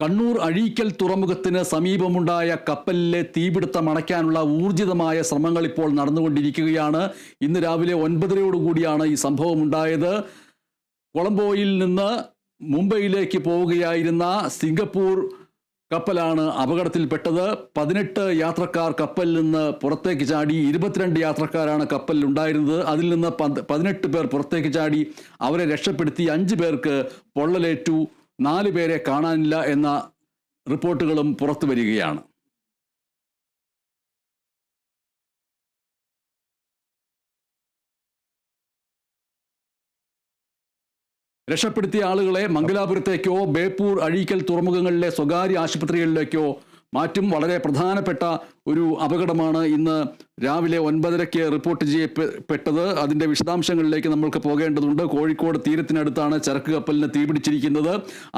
കണ്ണൂർ അഴീക്കൽ തുറമുഖത്തിന് സമീപമുണ്ടായ കപ്പലിലെ തീപിടുത്തം അണയ്ക്കാനുള്ള ഊർജിതമായ ശ്രമങ്ങൾ ഇപ്പോൾ നടന്നുകൊണ്ടിരിക്കുകയാണ്. ഇന്ന് രാവിലെ 9:30 ഈ സംഭവം ഉണ്ടായത്. കൊളംബോയിൽ നിന്ന് മുംബൈയിലേക്ക് പോവുകയായിരുന്ന സിംഗപ്പൂർ കപ്പലാണ് അപകടത്തിൽപ്പെട്ടത്. 18 യാത്രക്കാർ കപ്പലിൽ നിന്ന് പുറത്തേക്ക് ചാടി. 22 യാത്രക്കാരാണ് കപ്പലിൽ ഉണ്ടായിരുന്നത്. അതിൽ നിന്ന് 18 പേർ പുറത്തേക്ക് ചാടി. അവരെ രക്ഷപ്പെടുത്തി. 5 പേർക്ക് പൊള്ളലേറ്റു. 4 പേരെ കാണാനില്ല എന്ന റിപ്പോർട്ടുകളും പുറത്തു വരികയാണ്. രക്ഷപ്പെടുത്തിയ ആളുകളെ മംഗലാപുരത്തേക്കോ ബേപ്പൂർ, അഴീക്കൽ തുറമുഖങ്ങളിലെ സ്വകാര്യ ആശുപത്രികളിലേക്കോ മാറ്റും. വളരെ പ്രധാനപ്പെട്ട ഒരു അപകടമാണ് ഇന്ന് രാവിലെ 9:30 റിപ്പോർട്ട് ചെയ്യപ്പെട്ടത്. അതിൻ്റെ വിശദാംശങ്ങളിലേക്ക് നമ്മൾക്ക് പോകേണ്ടതുണ്ട്. കോഴിക്കോട് തീരത്തിനടുത്താണ് ചരക്ക് കപ്പലിന് തീപിടിച്ചിരിക്കുന്നത്.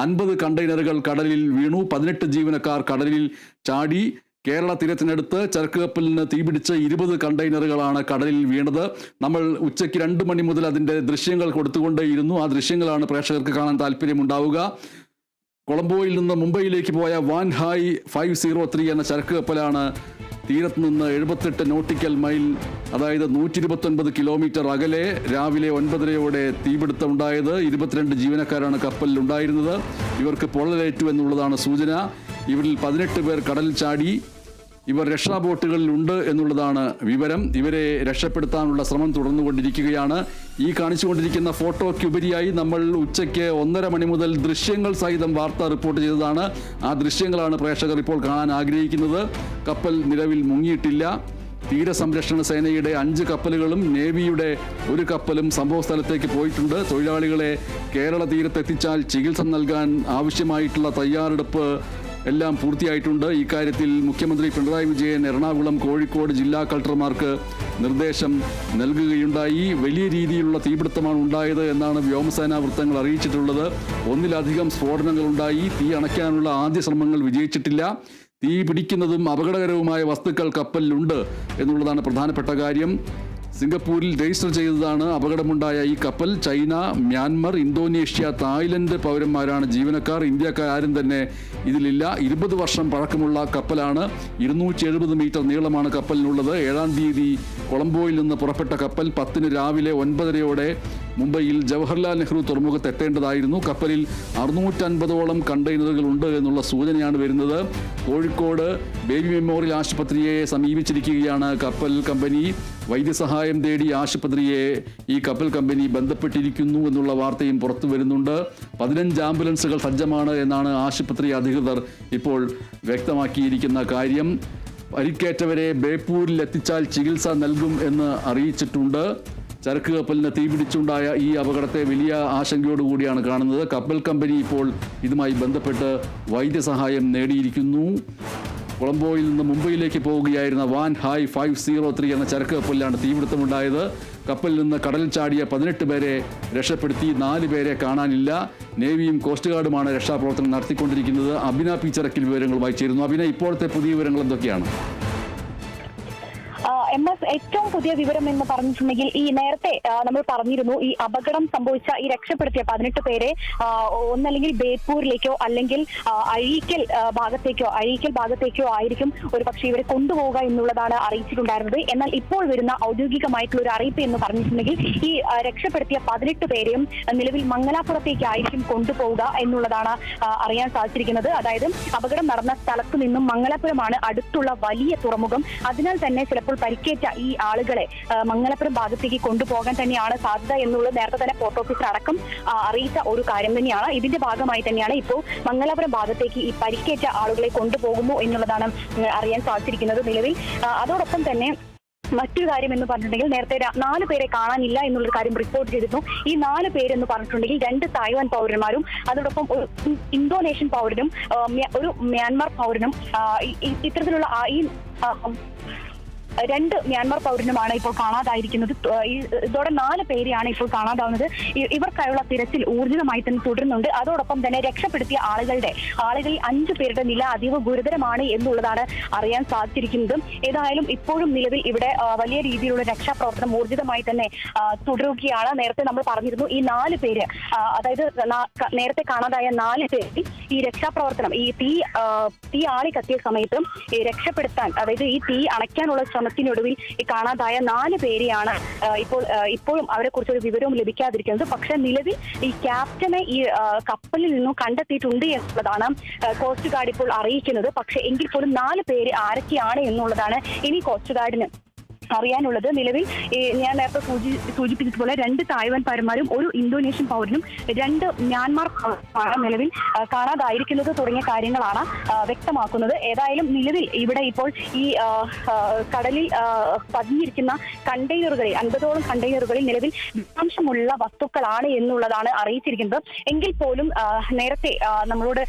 50 കണ്ടെയ്നറുകൾ കടലിൽ വീണു. 18 ജീവനക്കാർ കടലിൽ ചാടി. കേരള തീരത്തിനടുത്ത് ചരക്ക് കപ്പലിന് തീപിടിച്ച് 20 കണ്ടെയ്നറുകളാണ് കടലിൽ വീണത്. നമ്മൾ ഉച്ചയ്ക്ക് 2 മണി മുതൽ അതിൻ്റെ ദൃശ്യങ്ങൾ കൊടുത്തുകൊണ്ടേയിരുന്നു. ആ ദൃശ്യങ്ങളാണ് പ്രേക്ഷകർക്ക് കാണാൻ താല്പര്യമുണ്ടാവുക. കൊളംബോയിൽ നിന്ന് മുംബൈയിലേക്ക് പോയ വാൻഹായ് 503 എന്ന ചരക്ക് കപ്പലാണ് തീരത്ത് നിന്ന് 78 നോട്ടിക്കൽ മൈൽ, അതായത് 129 കിലോമീറ്റർ അകലെ രാവിലെ 9:30 തീപിടുത്തമുണ്ടായത്. 22 ജീവനക്കാരാണ് കപ്പലിൽ ഉണ്ടായിരുന്നത്. ഇവർക്ക് പൊള്ളലേറ്റു എന്നുള്ളതാണ് സൂചന. ഇവരിൽ 18 പേർ കടലിൽ ചാടി. ഇവർ രക്ഷാബോട്ടുകളിൽ ഉണ്ട് എന്നുള്ളതാണ് വിവരം. ഇവരെ രക്ഷപ്പെടുത്താനുള്ള ശ്രമം തുടർന്നുകൊണ്ടിരിക്കുകയാണ്. ഈ കാണിച്ചുകൊണ്ടിരിക്കുന്ന ഫോട്ടോയ്ക്കുപരിയായി നമ്മൾ ഉച്ചയ്ക്ക് 1:30 മണി മുതൽ ദൃശ്യങ്ങൾ സഹിതം വാർത്ത റിപ്പോർട്ട് ചെയ്തതാണ്. ആ ദൃശ്യങ്ങളാണ് പ്രേക്ഷകർ ഇപ്പോൾ കാണാൻ ആഗ്രഹിക്കുന്നത്. കപ്പൽ നിലവിൽ മുങ്ങിയിട്ടില്ല. തീരസംരക്ഷണ സേനയുടെ 5 കപ്പലുകളും നേവിയുടെ 1 കപ്പലും സംഭവ സ്ഥലത്തേക്ക് പോയിട്ടുണ്ട്. തൊഴിലാളികളെ കേരള തീരത്തെത്തിച്ചാൽ ചികിത്സ നൽകാൻ ആവശ്യമായിട്ടുള്ള തയ്യാറെടുപ്പ് എല്ലാം പൂർത്തിയായിട്ടുണ്ട്. ഇക്കാര്യത്തിൽ മുഖ്യമന്ത്രി പിണറായി വിജയൻ എറണാകുളം, കോഴിക്കോട് ജില്ലാ കളക്ടർമാർക്ക് നിർദ്ദേശം നൽകുകയുണ്ടായി. വലിയ രീതിയിലുള്ള തീപിടുത്തമാണ് ഉണ്ടായത് എന്നാണ് വ്യോമസേനാ വൃത്തങ്ങൾ അറിയിച്ചിട്ടുള്ളത്. 1-ലധികം സ്ഫോടനങ്ങളുണ്ടായി. തീ അണയ്ക്കാനുള്ള ആദ്യ ശ്രമങ്ങൾ വിജയിച്ചിട്ടില്ല. തീ പിടിക്കുന്നതും അപകടകരവുമായ വസ്തുക്കൾ കപ്പലിലുണ്ട് എന്നുള്ളതാണ് പ്രധാനപ്പെട്ട കാര്യം. സിംഗപ്പൂരിൽ രജിസ്റ്റർ ചെയ്തതാണ് അപകടമുണ്ടായ ഈ കപ്പൽ. ചൈന, മ്യാൻമർ, ഇന്തോനേഷ്യ, തായ്ലൻഡ് പൗരന്മാരാണ് ജീവനക്കാർ. ഇന്ത്യക്കാർ ആരും തന്നെ ഇതിലില്ല. 20 വർഷം പഴക്കമുള്ള കപ്പലാണ്. 270 മീറ്റർ നീളമാണ് കപ്പലിനുള്ളത്. 7-ാം തീയതി കൊളംബോയിൽ നിന്ന് പുറപ്പെട്ട കപ്പൽ 10 രാവിലെ 9:30 മുംബൈയിൽ ജവഹർലാൽ നെഹ്റു തുറമുഖത്ത് എത്തേണ്ടതായിരുന്നു. കപ്പലിൽ 650ഓളം കണ്ടെയ്നറുകൾ ഉണ്ട് എന്നുള്ള സൂചനയാണ് വരുന്നത്. കോഴിക്കോട് ബേബി മെമ്മോറിയൽ ആശുപത്രിയെ സമീപിച്ചിരിക്കുകയാണ് കപ്പൽ കമ്പനി. വൈദ്യസഹായം തേടി ആശുപത്രിയെ ഈ കപ്പൽ കമ്പനി ബന്ധപ്പെട്ടിരിക്കുന്നു എന്നുള്ള വാർത്തയും പുറത്തു വരുന്നുണ്ട്. 15 ആംബുലൻസുകൾ സജ്ജമാണ് എന്നാണ് ആശുപത്രി അധികൃതർ ഇപ്പോൾ വ്യക്തമാക്കിയിരിക്കുന്ന കാര്യം. പരിക്കേറ്റവരെ ബേപ്പൂരിൽ എത്തിച്ചാൽ ചികിത്സ നൽകും എന്ന് അറിയിച്ചിട്ടുണ്ട്. ചരക്ക് കപ്പലിന് തീപിടിച്ചുണ്ടായ ഈ അപകടത്തെ വലിയ ആശങ്കയോടുകൂടിയാണ് കാണുന്നത്. കപ്പൽ കമ്പനി ഇപ്പോൾ ഇതുമായി ബന്ധപ്പെട്ട് വൈദ്യസഹായം നേടിയിരിക്കുന്നു. കൊളംബോയിൽ നിന്ന് മുംബൈയിലേക്ക് പോവുകയായിരുന്ന വാൻഹായ് 503 എന്ന ചരക്ക് കപ്പലിലാണ് തീപിടുത്തമുണ്ടായത്. കപ്പലിൽ നിന്ന് കടലിൽ ചാടിയ 18 പേരെ രക്ഷപ്പെടുത്തി. 4 പേരെ കാണാനില്ല. നേവിയും കോസ്റ്റ് ഗാർഡുമാണ് രക്ഷാപ്രവർത്തനം നടത്തിക്കൊണ്ടിരിക്കുന്നത്. അഭിന പി ചരക്കിൽ വിവരങ്ങളുമായി ചേരുന്നു. അഭിന, ഇപ്പോഴത്തെ പുതിയ വിവരങ്ങൾ എന്തൊക്കെയാണ്? MS, ഏറ്റവും പുതിയ വിവരം എന്ന് പറഞ്ഞിട്ടുണ്ടെങ്കിൽ ഈ നേരത്തെ നമ്മൾ പറഞ്ഞിരുന്നു, ഈ അപകടം സംഭവിച്ച ഈ രക്ഷപ്പെടുത്തിയ 18 പേരെ ഒന്നല്ലെങ്കിൽ ബേപ്പൂരിലേക്കോ അല്ലെങ്കിൽ അഴീക്കൽ ഭാഗത്തേക്കോ ആയിരിക്കും ഒരു പക്ഷേ ഇവരെ കൊണ്ടുപോവുക എന്നുള്ളതാണ് അറിയിച്ചിട്ടുണ്ടായിരുന്നത്. എന്നാൽ ഇപ്പോൾ വരുന്ന ഔദ്യോഗികമായിട്ടുള്ള ഒരു അറിയിപ്പ് എന്ന് പറഞ്ഞിട്ടുണ്ടെങ്കിൽ ഈ രക്ഷപ്പെടുത്തിയ 18 പേരെയും നിലവിൽ മംഗലാപുരത്തേക്കായിരിക്കും കൊണ്ടുപോവുക എന്നുള്ളതാണ് അറിയാൻ സാധിച്ചിരിക്കുന്നത്. അതായത് അപകടം നടന്ന സ്ഥലത്തു നിന്നും മംഗലാപുരമാണ് അടുത്തുള്ള വലിയ തുറമുഖം. അതിനാൽ തന്നെ ചിലപ്പോൾ പരിക്കേറ്റ ഈ ആളുകളെ മംഗലാപുരം ഭാഗത്തേക്ക് കൊണ്ടുപോകാൻ തന്നെയാണ് സാധ്യത എന്നുള്ളത് നേരത്തെ തന്നെ പോർട്ട് ഓഫീസർ അടക്കം അറിയിച്ച ഒരു കാര്യം തന്നെയാണ്. ഇതിന്റെ ഭാഗമായി തന്നെയാണ് ഇപ്പോൾ മംഗലാപുരം ഭാഗത്തേക്ക് ഈ പരിക്കേറ്റ ആളുകളെ കൊണ്ടുപോകുന്നു എന്നുള്ളതാണ് അറിയാൻ സാധിച്ചിരിക്കുന്നത് നിലവിൽ. അതോടൊപ്പം തന്നെ മറ്റൊരു കാര്യം എന്ന് പറഞ്ഞിട്ടുണ്ടെങ്കിൽ നേരത്തെ 4 പേരെ കാണാനില്ല എന്നുള്ളൊരു കാര്യം റിപ്പോർട്ട് ചെയ്തിരുന്നു. ഈ 4 പേരെന്ന് പറഞ്ഞിട്ടുണ്ടെങ്കിൽ 2 തായ്വാൻ പൗരന്മാരും അതോടൊപ്പം ഒരു ഇന്തോനേഷ്യൻ പൗരനും ഒരു മ്യാൻമാർ പൗരനും ഇത്തരത്തിലുള്ള ഈ 2 മ്യാൻമാർ പൗരനുമാണ് ഇപ്പോൾ കാണാതായിരിക്കുന്നത്. ഇതോടെ 4 പേരെയാണ് ഇപ്പോൾ കാണാതാവുന്നത്. ഇവർക്കായുള്ള തിരച്ചിൽ ഊർജിതമായി തന്നെ തുടരുന്നുണ്ട്. അതോടൊപ്പം തന്നെ രക്ഷപ്പെടുത്തിയ ആളുകളിൽ 5 പേരുടെ നില അതീവ ഗുരുതരമാണ് എന്നുള്ളതാണ് അറിയാൻ സാധിച്ചിരിക്കുന്നത്. ഏതായാലും ഇപ്പോഴും നിലവിൽ ഇവിടെ വലിയ രീതിയിലുള്ള രക്ഷാപ്രവർത്തനം ഊർജിതമായി തന്നെ തുടരുകയാണ്. നേരത്തെ നമ്മൾ പറഞ്ഞിരുന്നു ഈ 4 പേര്, അതായത് നേരത്തെ കാണാതായ 4 പേരിൽ ഈ രക്ഷാപ്രവർത്തനം, ഈ തീ ആളി കത്തിയ സമയത്തും ഈ രക്ഷപ്പെടുത്താൻ, അതായത് ഈ തീ അണയ്ക്കാനുള്ള ശ്രമത്തിനൊടുവിൽ ഈ കാണാതായ 4 പേരെയാണ് ഇപ്പോഴും അവരെ കുറിച്ചൊരു വിവരവും ലഭിക്കാതിരിക്കുന്നത്. പക്ഷെ നിലവിൽ ഈ ക്യാപ്റ്റനെ ഈ കപ്പലിൽ നിന്നും കണ്ടെത്തിയിട്ടുണ്ട് എന്നുള്ളതാണ് കോസ്റ്റ് ഗാർഡ് ഇപ്പോൾ അറിയിക്കുന്നത്. പക്ഷെ എങ്കിൽ പോലും 4 പേര് ആരൊക്കെയാണ് എന്നുള്ളതാണ് ഇനി കോസ്റ്റ് ഗാർഡിന് അറിയാനുള്ളത്. നിലവിൽ ഞാൻ നേരത്തെ സൂചിപ്പിച്ചതുപോലെ 2 തായ്വാൻ പൗരന്മാരും 1 ഇന്തോനേഷ്യൻ പൗരനും 2 മ്യാൻമാർ പൗരന്മാരും നിലവിൽ കാണാതായിരിക്കുന്നത് തുടങ്ങിയ കാര്യങ്ങളാണ് വ്യക്തമാക്കുന്നത്. ഏതായാലും നിലവിൽ ഇവിടെ ഇപ്പോൾ ഈ കടലിൽ പതിഞ്ഞിരിക്കുന്ന കണ്ടെയ്നറുകളിൽ 50ഓളം കണ്ടെയ്നറുകളിൽ നിലവിൽ വിഷാംശമുള്ള വസ്തുക്കളാണ് എന്നുള്ളതാണ് അറിയിച്ചിരിക്കുന്നത്. എങ്കിൽ പോലും നേരത്തെ നമ്മളോട്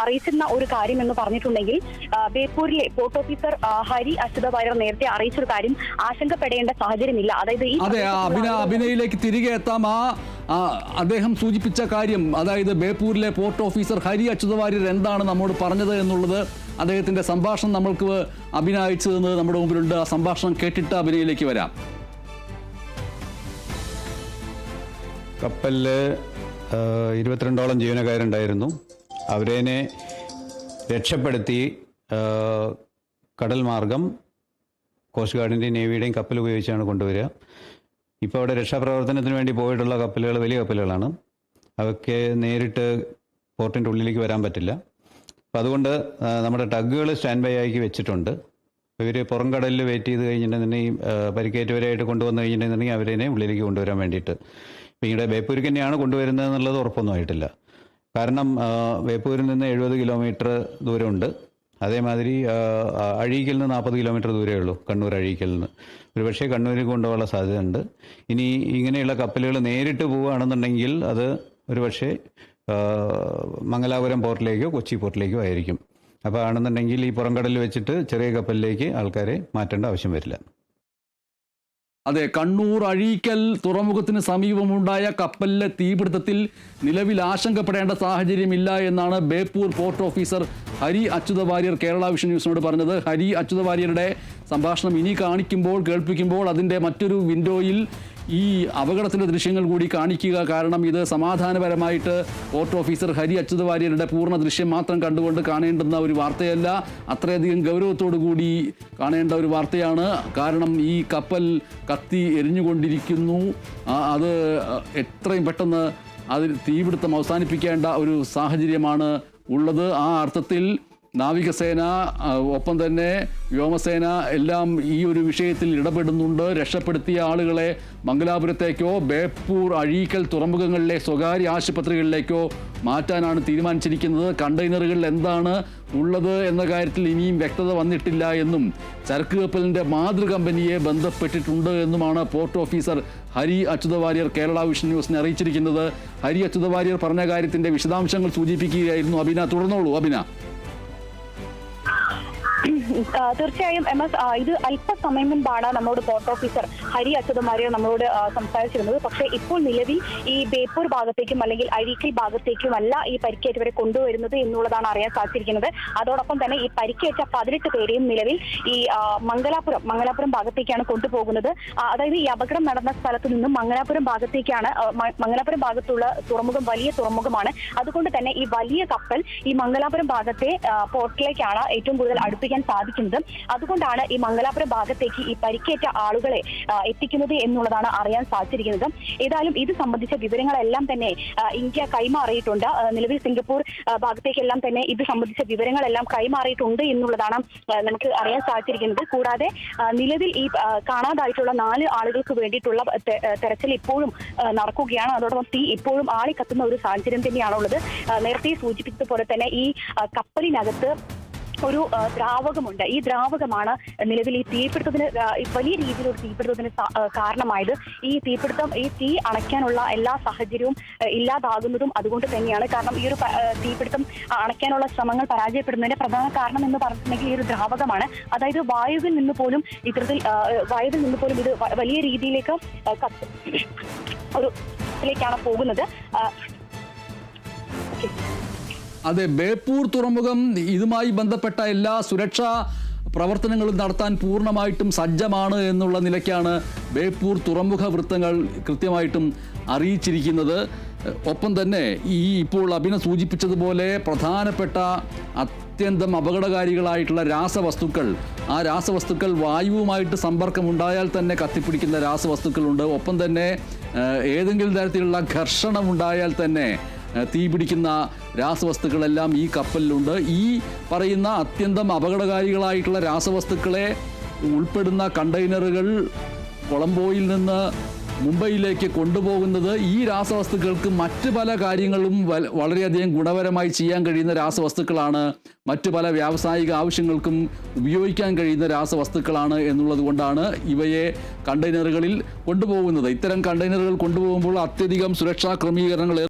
അറിയിച്ചിരുന്ന ഒരു കാര്യം എന്ന് പറഞ്ഞിട്ടുണ്ടെങ്കിൽ ബേപ്പൂരിലെ പോർട്ട് ഓഫീസർ ഹരി അച്യുത വാര്യർ നേരത്തെ അറിയിച്ചൊരു കാര്യം ആശങ്കപ്പെടേണ്ട സാഹചര്യമില്ല. അതായത് അതെ, അഭിനയിലേക്ക് തിരികെ എത്താം. അദ്ദേഹം സൂചിപ്പിച്ച കാര്യം, അതായത് ബേപ്പൂരിലെ പോർട്ട് ഓഫീസർ ഹരി അച്യുത വാര്യർ എന്താണ് നമ്മോട് പറഞ്ഞത് എന്നുള്ളത്, അദ്ദേഹത്തിന്റെ സംഭാഷണം നമ്മൾക്ക് അയച്ചു തന്നത് നമ്മുടെ മുമ്പിലുണ്ട്. ആ സംഭാഷണം കേട്ടിട്ട് അഭിനയിലേക്ക് വരാം. കപ്പലിൽ 22ഓളം ജീവനക്കാരുണ്ടായിരുന്നു. അവരെ രക്ഷപ്പെടുത്തി കടൽ മാർഗം കോസ്റ്റ് ഗാർഡിൻ്റെയും നേവിയുടെയും കപ്പൽ ഉപയോഗിച്ചാണ് കൊണ്ടുവരിക. ഇപ്പോൾ അവിടെ രക്ഷാപ്രവർത്തനത്തിന് വേണ്ടി പോയിട്ടുള്ള കപ്പലുകൾ വലിയ കപ്പലുകളാണ്. അവയ്ക്ക് നേരിട്ട് പോർട്ടിൻ്റെ ഉള്ളിലേക്ക് വരാൻ പറ്റില്ല. അപ്പോൾ അതുകൊണ്ട് നമ്മുടെ ടഗുകൾ സ്റ്റാൻഡ് ബൈ ആക്കി വെച്ചിട്ടുണ്ട്. ഇവർ പുറം കടലിൽ വെയിറ്റ് ചെയ്ത് കഴിഞ്ഞിട്ടുണ്ടെങ്കിൽ പരിക്കേറ്റവരായിട്ട് കൊണ്ടുവന്നു കഴിഞ്ഞിട്ടുണ്ടെങ്കിൽ അവരെ ഉള്ളിലേക്ക് കൊണ്ടുവരാൻ വേണ്ടിയിട്ട്. പിന്നീട് ബേപ്പൂരിക്ക് തന്നെയാണ് കൊണ്ടുവരുന്നത് എന്നുള്ളത് ഉറപ്പൊന്നും ആയിട്ടില്ല. കാരണം ബേപ്പൂരിൽ നിന്ന് 70 കിലോമീറ്റർ ദൂരമുണ്ട്. അതേമാതിരി അഴീക്കൽ നിന്ന് 40 കിലോമീറ്റർ ദൂരമേ ഉള്ളൂ, കണ്ണൂർ അഴീക്കൽ നിന്ന്. ഒരു പക്ഷേ കണ്ണൂരിൽ കൊണ്ടുപോകാനുള്ള സാധ്യതയുണ്ട്. ഇനി ഇങ്ങനെയുള്ള കപ്പലുകൾ നേരിട്ട് പോവുകയാണെന്നുണ്ടെങ്കിൽ അത് ഒരു പക്ഷേ മംഗലാപുരം പോർട്ടിലേക്കോ കൊച്ചി പോർട്ടിലേക്കോ ആയിരിക്കും. അപ്പോൾ ആണെന്നുണ്ടെങ്കിൽ ഈ പുറംകടലിൽ വെച്ചിട്ട് ചെറിയ കപ്പലിലേക്ക് ആൾക്കാരെ മാറ്റേണ്ട ആവശ്യം വരില്ല. അതെ, കണ്ണൂർ അഴീക്കൽ തുറമുഖത്തിന് സമീപമുണ്ടായ കപ്പലിലെ തീപിടുത്തത്തിൽ നിലവിൽ ആശങ്കപ്പെടേണ്ട സാഹചര്യമില്ല എന്നാണ് Beypore port officer Hari Achyuta Warrier Kerala vision ന്യൂസിനോട് പറഞ്ഞത്. ഹരി അച്യുത വാര്യരുടെ സംഭാഷണം ഇനി കേൾപ്പിക്കുമ്പോൾ അതിൻ്റെ മറ്റൊരു വിൻഡോയിൽ ഈ അപകടത്തിൻ്റെ ദൃശ്യങ്ങൾ കൂടി കാണിക്കുക. കാരണം ഇത് സമാധാനപരമായിട്ട് പോർട്ട് ഓഫീസർ ഹരി അച്യുത വാര്യരുടെ പൂർണ്ണ ദൃശ്യം മാത്രം കണ്ടുകൊണ്ട് കാണേണ്ടുന്ന ഒരു വാർത്തയല്ല, അത്രയധികം ഗൗരവത്തോടു കൂടി കാണേണ്ട ഒരു വാർത്തയാണ്. കാരണം ഈ കപ്പൽ കത്തി എരിഞ്ഞുകൊണ്ടിരിക്കുന്നു. അത് എത്രയും പെട്ടെന്ന് അതിൽ തീപിടുത്തം അവസാനിപ്പിക്കേണ്ട ഒരു സാഹചര്യമാണ് ഉള്ളത്. ആ അർത്ഥത്തിൽ നാവികസേന ഒപ്പം തന്നെ വ്യോമസേന എല്ലാം ഈ ഒരു വിഷയത്തിൽ ഇടപെടുന്നുണ്ട്. രക്ഷപ്പെടുത്തിയ ആളുകളെ മംഗലാപുരത്തേക്കോ ബേപ്പൂർ അഴീക്കൽ തുറമുഖങ്ങളിലെ സ്വകാര്യ ആശുപത്രികളിലേക്കോ മാറ്റാനാണ് തീരുമാനിച്ചിരിക്കുന്നത്. കണ്ടെയ്നറുകളിൽ എന്താണ് ഉള്ളത് എന്ന കാര്യത്തിൽ ഇനിയും വ്യക്തത വന്നിട്ടില്ല എന്നും ചരക്ക് കപ്പലിൻ്റെ മാതൃകമ്പനിയെ ബന്ധപ്പെട്ടിട്ടുണ്ട് എന്നുമാണ് port officer Hari Achyuta Warrier Kerala vision ന്യൂസിനെ അറിയിച്ചിരിക്കുന്നത്. ഹരി അച്യുത വാര്യർ പറഞ്ഞ കാര്യത്തിൻ്റെ വിശദാംശങ്ങൾ സൂചിപ്പിക്കുകയായിരുന്നു അഭിന. തുടർന്നോളൂ അഭിന. തീർച്ചയായും MS, ഇത് അല്പസമയം മുൻപാണ് നമ്മളോട് പോർട്ട് ഓഫീസർ ഹരി അച്യുത വാര്യർ നമ്മളോട് സംസാരിച്ചിരുന്നത്. പക്ഷേ ഇപ്പോൾ നിലവിൽ ഈ ബേപ്പൂർ ഭാഗത്തേക്കും അല്ലെങ്കിൽ അഴീക്കൽ ഭാഗത്തേക്കുമല്ല ഈ പരിക്കേറ്റവരെ കൊണ്ടുവരുന്നത് എന്നുള്ളതാണ് അറിയാൻ സാധിച്ചിരിക്കുന്നത്. അതോടൊപ്പം തന്നെ ഈ പരിക്കേറ്റ 18 പേരെയും നിലവിൽ ഈ മംഗലാപുരം ഭാഗത്തേക്കാണ് കൊണ്ടുപോകുന്നത്. അതായത് ഈ അപകടം നടന്ന സ്ഥലത്ത് നിന്നും മംഗലാപുരം ഭാഗത്തേക്കാണ്. മംഗലാപുരം ഭാഗത്തുള്ള തുറമുഖം വലിയ തുറമുഖമാണ്. അതുകൊണ്ട് തന്നെ ഈ വലിയ കപ്പൽ ഈ മംഗലാപുരം ഭാഗത്തെ പോർട്ടിലേക്കാണ് ഏറ്റവും കൂടുതൽ അടുപ്പിക്കാൻ സാധിക്കുന്നത്. അതുകൊണ്ടാണ് ഈ മംഗലാപുരം ഭാഗത്തേക്ക് ഈ പരിക്കേറ്റ ആളുകളെ എത്തിക്കുന്നത് എന്നുള്ളതാണ് അറിയാൻ സാധിച്ചിരിക്കുന്നത്. ഏതായാലും ഇത് സംബന്ധിച്ച വിവരങ്ങളെല്ലാം തന്നെ ഇന്ത്യ കൈമാറിയിട്ടുണ്ട്. നിലവിൽ സിംഗപ്പൂർ ഭാഗത്തേക്കെല്ലാം തന്നെ ഇത് സംബന്ധിച്ച വിവരങ്ങളെല്ലാം കൈമാറിയിട്ടുണ്ട് എന്നുള്ളതാണ് നമുക്ക് അറിയാൻ സാധിച്ചിരിക്കുന്നത്. കൂടാതെ നിലവിൽ ഈ കാണാതായിട്ടുള്ള 4 ആളുകൾക്ക് വേണ്ടിയിട്ടുള്ള തെരച്ചിൽ ഇപ്പോഴും നടക്കുകയാണ്. അതോടൊപ്പം തീ ഇപ്പോഴും ആളിക്കത്തുന്ന ഒരു സാഹചര്യം തന്നെയാണുള്ളത്. നേരത്തെ സൂചിപ്പിച്ചതുപോലെ തന്നെ ഈ കപ്പലിനകത്ത് ഒരു ദ്രാവകമുണ്ട്. ഈ ദ്രാവകമാണ് നിലവിൽ ഈ തീപിടുത്തത്തിന് വലിയ രീതിയിലൊരു തീപിടുത്തത്തിന് കാരണമായത്. ഈ തീ അണയ്ക്കാനുള്ള എല്ലാ സാഹചര്യവും ഇല്ലാതാകുന്നതും അതുകൊണ്ട് തന്നെയാണ്. കാരണം ഈ ഒരു തീപിടുത്തം അണയ്ക്കാനുള്ള ശ്രമങ്ങൾ പരാജയപ്പെടുന്നതിന്റെ പ്രധാന കാരണം എന്ന് പറഞ്ഞിട്ടുണ്ടെങ്കിൽ ഈ ഒരു ദ്രാവകമാണ്. അതായത് വായുവിൽ നിന്ന് പോലും ഇത് വലിയ രീതിയിലേക്ക് ഒരു ിലേക്കാണ് പോകുന്നത്. അതെ, ബേപ്പൂർ തുറമുഖം ഇതുമായി ബന്ധപ്പെട്ട എല്ലാ സുരക്ഷാ പ്രവർത്തനങ്ങളും നടത്താൻ പൂർണ്ണമായിട്ടും സജ്ജമാണ് എന്നുള്ള നിലയ്ക്കാണ് ബേപ്പൂർ തുറമുഖ വൃത്തങ്ങൾ കൃത്യമായിട്ടും അറിയിച്ചിരിക്കുന്നത്. ഒപ്പം തന്നെ ഇപ്പോൾ അഭിന സൂചിപ്പിച്ചതുപോലെ പ്രധാനപ്പെട്ട അത്യന്തം അപകടകാരികളായിട്ടുള്ള ആ രാസവസ്തുക്കൾ വായുവുമായിട്ട് സമ്പർക്കമുണ്ടായാൽ തന്നെ കത്തിപ്പിടിക്കുന്ന രാസവസ്തുക്കളുണ്ട്. ഒപ്പം തന്നെ ഏതെങ്കിലും തരത്തിലുള്ള ഘർഷണമുണ്ടായാൽ തന്നെ തീപിടിക്കുന്ന രാസവസ്തുക്കളെല്ലാം ഈ കപ്പലിലുണ്ട്. ഈ പറയുന്ന അത്യന്തം അപകടകാരികളായിട്ടുള്ള രാസവസ്തുക്കളെ ഉൾപ്പെടുന്ന കണ്ടെയ്നറുകൾ കൊളംബോയിൽ നിന്ന് മുംബൈയിലേക്ക് കൊണ്ടുപോകുന്നത് ഈ രാസവസ്തുക്കൾക്ക് മറ്റ് പല കാര്യങ്ങളും വളരെയധികം ഗുണപരമായി ചെയ്യാൻ കഴിയുന്ന രാസവസ്തുക്കളാണ്, മറ്റു പല വ്യാവസായിക ആവശ്യങ്ങൾക്കും ഉപയോഗിക്കാൻ കഴിയുന്ന രാസവസ്തുക്കളാണ് എന്നുള്ളത് കൊണ്ടാണ് ഇവയെ കണ്ടെയ്നറുകളിൽ കൊണ്ടുപോകുന്നത്. ഇത്തരം കണ്ടെയ്നറുകൾ കൊണ്ടുപോകുമ്പോൾ അത്യധികം സുരക്ഷാ ക്രമീകരണങ്ങൾ